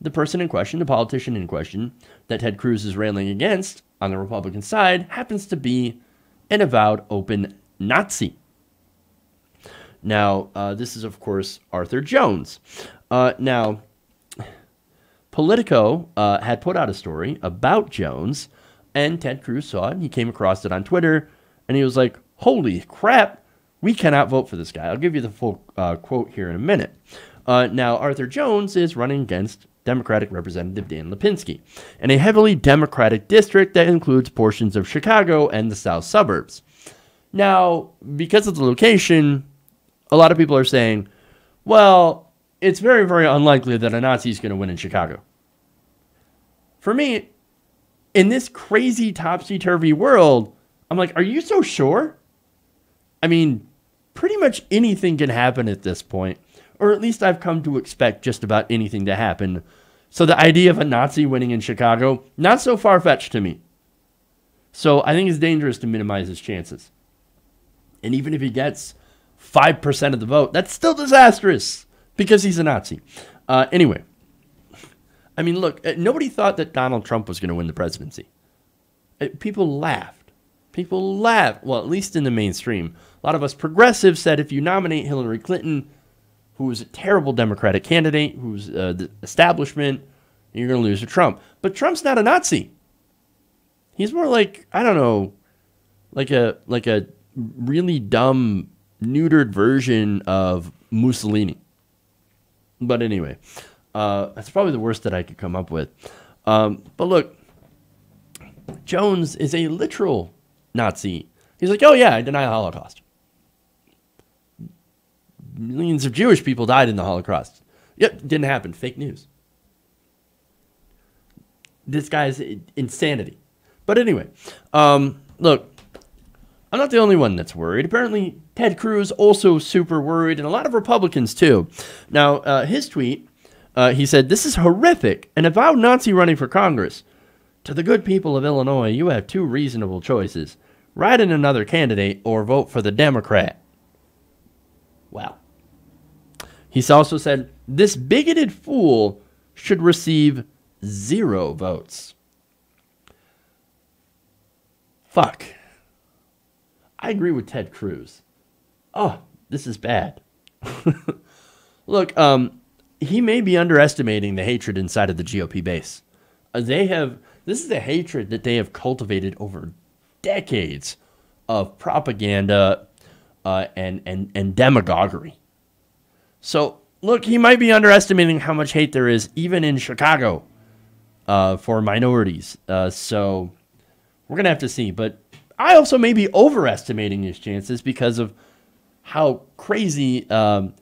the person in question, the politician in question, that Ted Cruz is railing against on the Republican side happens to be an avowed open Nazi. Now, this is, of course, Arthur Jones. Now, Politico had put out a story about Jones, and Ted Cruz saw it, and he came across it on Twitter, and he was like, holy crap, we cannot vote for this guy. I'll give you the full quote here in a minute. Now, Arthur Jones is running against Democratic Representative Dan Lipinski in a heavily Democratic district that includes portions of Chicago and the south suburbs. Now, because of the location, a lot of people are saying, well, it's very, very unlikely that a Nazi is going to win in Chicago. For me, in this crazy topsy-turvy world, I'm like, are you so sure? I mean, pretty much anything can happen at this point, or at least I've come to expect just about anything to happen. So the idea of a Nazi winning in Chicago, not so far-fetched to me. So I think it's dangerous to minimize his chances. And even if he gets 5% of the vote, that's still disastrous because he's a Nazi. Anyway, I mean, look, nobody thought that Donald Trump was going to win the presidency. People laughed. People laughed. Well, at least in the mainstream. A lot of us progressives said if you nominate Hillary Clinton, who is a terrible Democratic candidate, who's the establishment, you're going to lose to Trump. But Trump's not a Nazi. He's more like, I don't know, like a really dumb, neutered version of Mussolini. But anyway, that's probably the worst that I could come up with. But look, Jones is a literal Nazi. He's like, oh yeah, I deny the Holocaust. Millions of Jewish people died in the Holocaust. Yep, didn't happen. Fake news. This guy's insanity. But anyway, look, I'm not the only one that's worried. Apparently, Ted Cruz also super worried, and a lot of Republicans too. Now, his tweet, he said, "This is horrific. An avowed Nazi running for Congress. To the good people of Illinois, you have two reasonable choices. Write in another candidate or vote for the Democrat." Wow. He's also said, "This bigoted fool should receive 0 votes." Fuck. I agree with Ted Cruz. Oh, this is bad. Look, he may be underestimating the hatred inside of the GOP base. This is a hatred that they have cultivated over decades of propaganda and demagoguery. So, look, he might be underestimating how much hate there is, even in Chicago, for minorities. So, we're going to have to see. But I also may be overestimating his chances because of how crazy the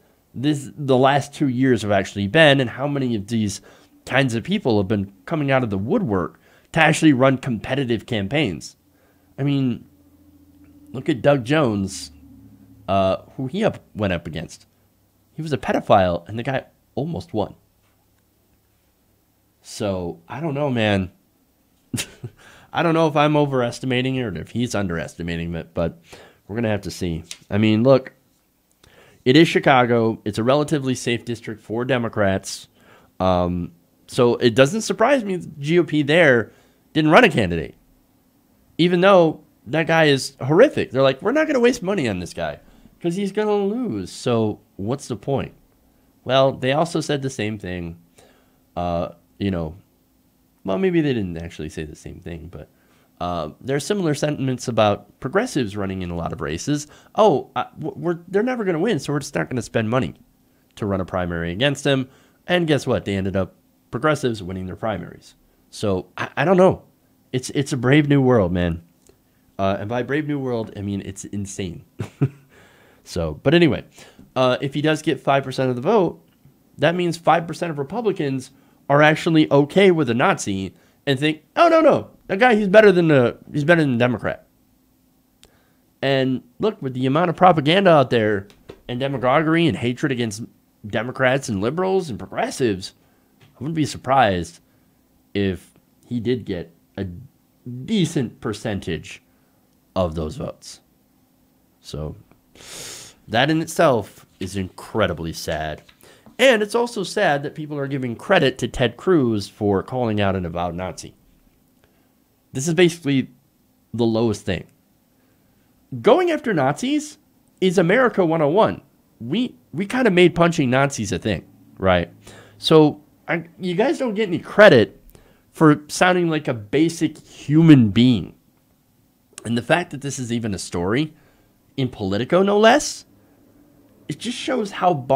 last 2 years have actually been, and how many of these kinds of people have been coming out of the woodwork to actually run competitive campaigns. I mean, look at Doug Jones, who he went up against. He was a pedophile, and the guy almost won. So, I don't know, man. I don't know if I'm overestimating it or if he's underestimating it, but we're going to have to see. I mean, look, it is Chicago. It's a relatively safe district for Democrats. So it doesn't surprise me the GOP there didn't run a candidate. Even though that guy is horrific. They're like, we're not going to waste money on this guy because he's going to lose. So what's the point? Well, they also said the same thing. Well, maybe they didn't actually say the same thing, but there are similar sentiments about progressives running in a lot of races. They're never going to win, so we're just not going to spend money to run a primary against them. And guess what? They ended up, progressives, winning their primaries. So I don't know. It's a brave new world, man. And by brave new world, I mean it's insane. But anyway, if he does get 5% of the vote, that means 5% of Republicans are actually okay with a Nazi and think, oh, no, that guy, he's better than a Democrat. And look, with the amount of propaganda out there and demagoguery and hatred against Democrats and liberals and progressives, I wouldn't be surprised if he did get a decent percentage of those votes. So that in itself is incredibly sad. And it's also sad that people are giving credit to Ted Cruz for calling out an avowed Nazi. This is basically the lowest thing. Going after Nazis is America 101. We kind of made punching Nazis a thing, right? So you guys don't get any credit for sounding like a basic human being. And the fact that this is even a story in Politico, no less, it just shows how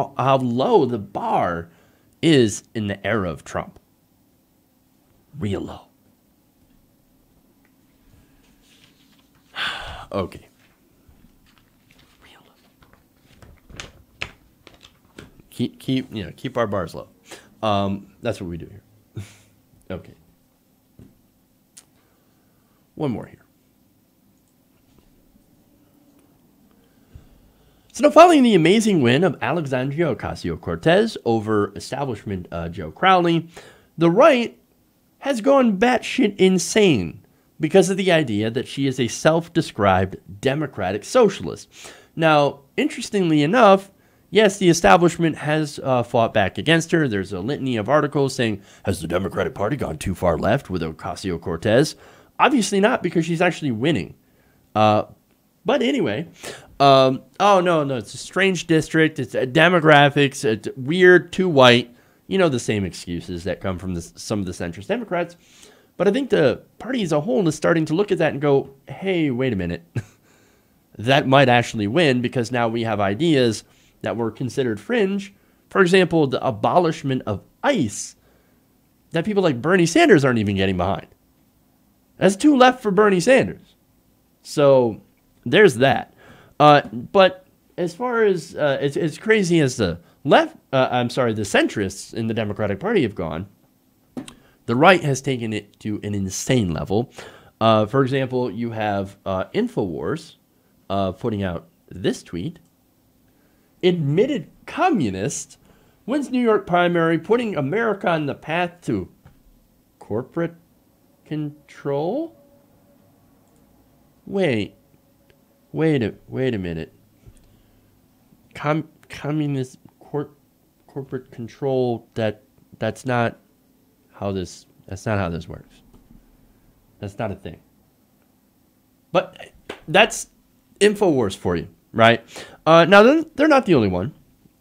low the bar is in the era of Trump. Real low. Okay. Real low. Keep our bars low. That's what we do here. Okay. One more here. So now, following the amazing win of Alexandria Ocasio-Cortez over establishment Joe Crowley, the right has gone batshit insane because of the idea that she is a self-described democratic socialist. Now, interestingly enough, yes, the establishment has fought back against her. There's a litany of articles saying, has the Democratic Party gone too far left with Ocasio-Cortez? Obviously not, because she's actually winning. But anyway, no, it's a strange district. It's demographics. It's weird, too white. You know, the same excuses that come from some of the centrist Democrats. But I think the party as a whole is starting to look at that and go, hey, wait a minute. That might actually win because now we have ideas that were considered fringe. For example, the abolishment of ICE that people like Bernie Sanders aren't even getting behind. That's too left for Bernie Sanders. So there's that. But as far as as crazy as the the centrists in the Democratic Party have gone, the right has taken it to an insane level. For example, you have InfoWars putting out this tweet. Admitted communist wins New York primary, putting America on the path to corporate control? Wait a minute. Communist corporate control, that's not how this works. That's not a thing. But that's InfoWars for you, right? Now, they're not the only one.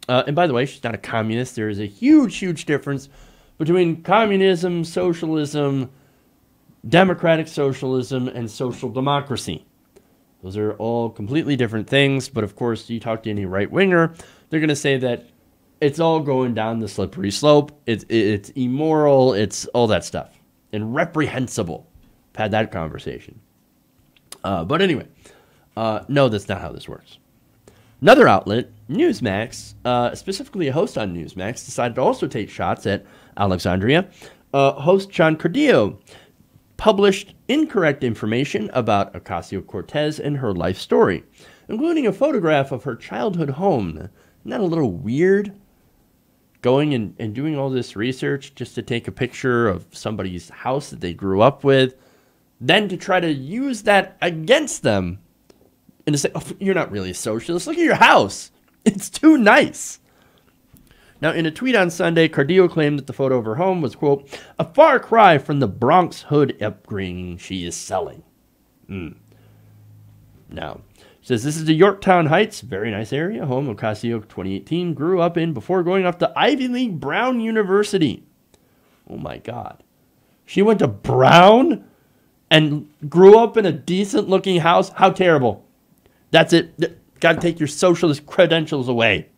And by the way, she's not a communist. There is a huge difference between communism, socialism, democratic socialism, and social democracy. Those are all completely different things. But of course, you talk to any right-winger, they're going to say that it's all going down the slippery slope. It's immoral. It's all that stuff. And reprehensible. I've had that conversation. But anyway, no, that's not how this works. Another outlet, Newsmax, specifically a host on Newsmax, decided to also take shots at Alexandria. Host John Cordillo published incorrect information about Ocasio-Cortez and her life story, including a photograph of her childhood home. Isn't that a little weird? Going and doing all this research just to take a picture of somebody's house that they grew up with, then to try to use that against them and to say, oh, you're not really a socialist. Look at your house. It's too nice. Now, in a tweet on Sunday, Cardillo claimed that the photo of her home was, quote, a far cry from the Bronx hood upbringing she is selling. Now, says this is the Yorktown Heights, very nice area, home Ocasio 2018 grew up in before going off to Ivy League Brown University. Oh my God. She went to Brown and grew up in a decent looking house? How terrible. That's it. Got to take your socialist credentials away.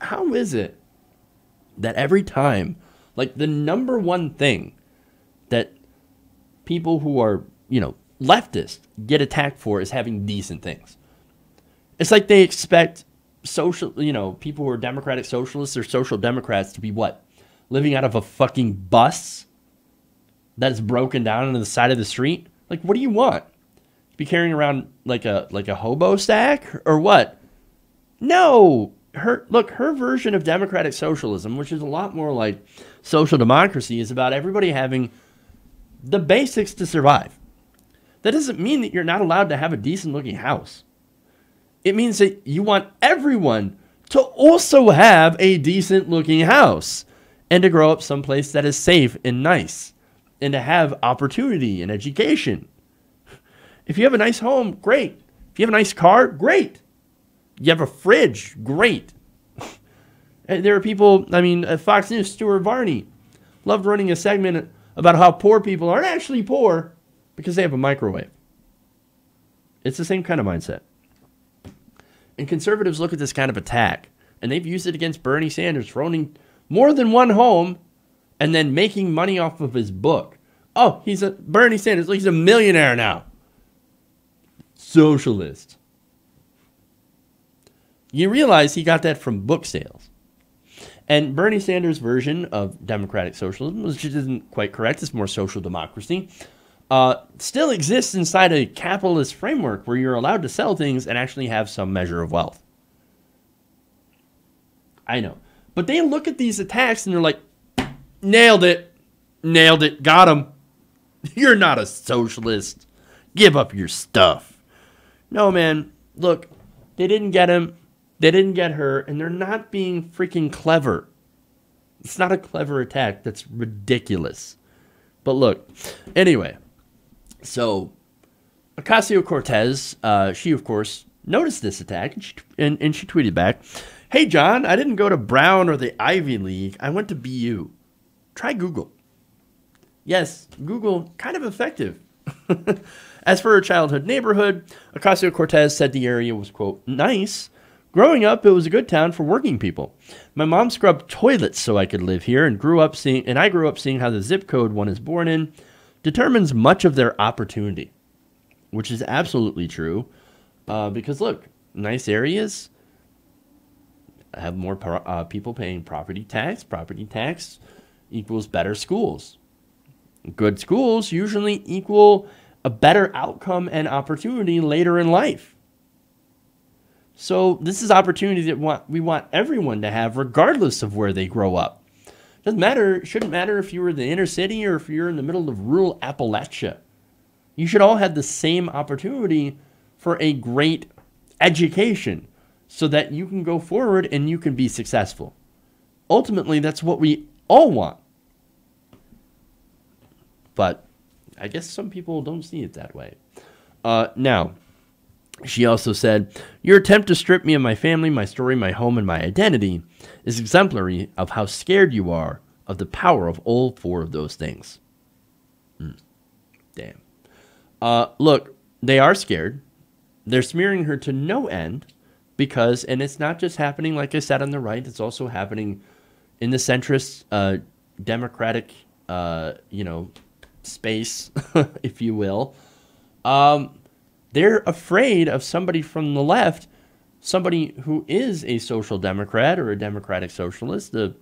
How is it that every time, like the number one thing that people who are, leftists get attacked for is having decent things? It's like they expect people who are democratic socialists or social democrats to be what? Living out of a fucking bus that's broken down on the side of the street? Like, what do you want? Be carrying around like a hobo stack or what? No. Her version of democratic socialism, which is a lot more like social democracy, is about everybody having the basics to survive. That doesn't mean that you're not allowed to have a decent looking house. It means that you want everyone to also have a decent looking house and to grow up someplace that is safe and nice and to have opportunity and education. If you have a nice home, great. If you have a nice car, great. You have a fridge, great. And there are people, Fox News, Stuart Varney, loved running a segment about how poor people aren't actually poor because they have a microwave. It's the same kind of mindset. And conservatives look at this kind of attack, and they've used it against Bernie Sanders for owning more than one home and then making money off of his book. Oh, Bernie Sanders, he's a millionaire now. Socialist. You realize he got that from book sales. And Bernie Sanders' version of democratic socialism, which isn't quite correct, it's more social democracy, still exists inside a capitalist framework where you're allowed to sell things and actually have some measure of wealth. I know. But they look at these attacks and they're like, nailed it, got him. You're not a socialist. Give up your stuff. No, man, look, they didn't get him. They didn't get her, and they're not being freaking clever. It's not a clever attack. That's ridiculous. But look, anyway, so Ocasio-Cortez, she, of course, noticed this attack, and she tweeted back, hey, John, I didn't go to Brown or the Ivy League. I went to BU. Try Google. Yes, Google, kind of effective. As for her childhood neighborhood, Ocasio-Cortez said the area was, quote, nice. Growing up, it was a good town for working people. My mom scrubbed toilets so I could live here and I grew up seeing how the zip code one is born in determines much of their opportunity, which is absolutely true. Because look, nice areas have more people paying property tax. Property tax equals better schools. Good schools usually equal a better outcome and opportunity later in life. So this is opportunity that we want everyone to have regardless of where they grow up. Shouldn't matter if you were in the inner city or if you're in the middle of rural Appalachia. You should all have the same opportunity for a great education so that you can go forward and you can be successful. Ultimately, that's what we all want. But I guess some people don't see it that way. Now, she also said, your attempt to strip me of my family, my story, my home, and my identity is exemplary of how scared you are of the power of all four of those things. Damn. Look, they are scared. They're smearing her to no end because, and it's not just happening, like I said, on the right, it's also happening in the centrist, democratic, space, if you will. They're afraid of somebody from the left, somebody who is a social democrat or a democratic socialist. The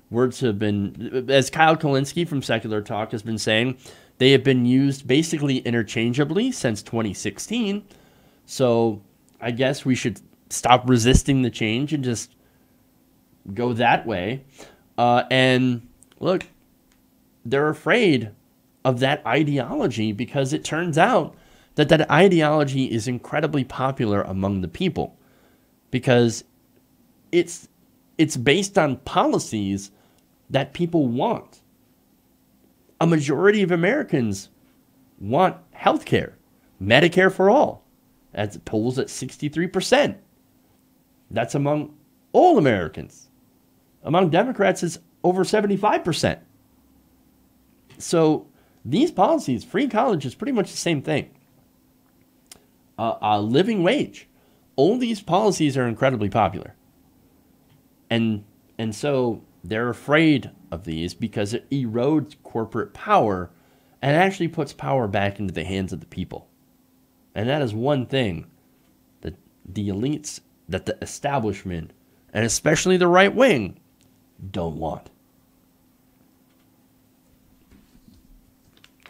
words have been, as Kyle Kulinski from Secular Talk has been saying, they have been used basically interchangeably since 2016. So I guess we should stop resisting the change and just go that way. And look, they're afraid of that ideology because it turns out that that ideology is incredibly popular among the people because it's based on policies that people want. A majority of Americans want health care, Medicare for all. That's polls at 63%. That's among all Americans. Among Democrats, it's over 75%. So these policies, free college is pretty much the same thing. A living wage. All these policies are incredibly popular. And so they're afraid of these because it erodes corporate power and actually puts power back into the hands of the people. And that is one thing that the elites, that the establishment, and especially the right wing, don't want.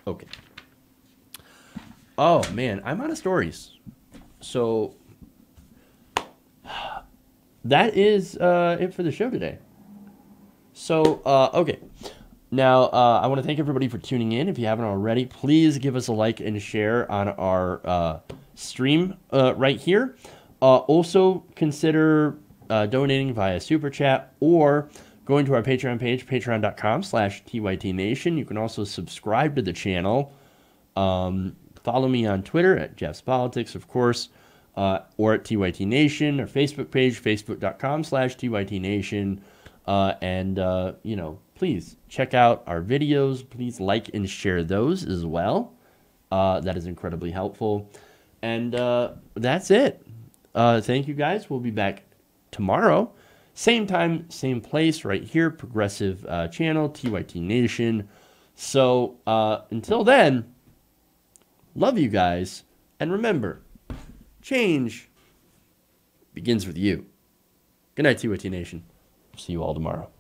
Okay. Oh, man, I'm out of stories. So that is it for the show today. So, okay. Now, I want to thank everybody for tuning in. If you haven't already, please give us a like and share on our stream right here. Also, consider donating via Super Chat or going to our Patreon page, patreon.com/TYTNation. You can also subscribe to the channel. Follow me on Twitter at Jeff's Politics, of course, or at TYTNation, our Facebook page, facebook.com/TYTNation. Please check out our videos. Please like and share those as well. That is incredibly helpful. And that's it. Thank you, guys. We'll be back tomorrow. Same time, same place, right here. Progressive channel, TYT Nation. So until then, love you guys. And remember, change begins with you. Good night, TYT Nation. See you all tomorrow.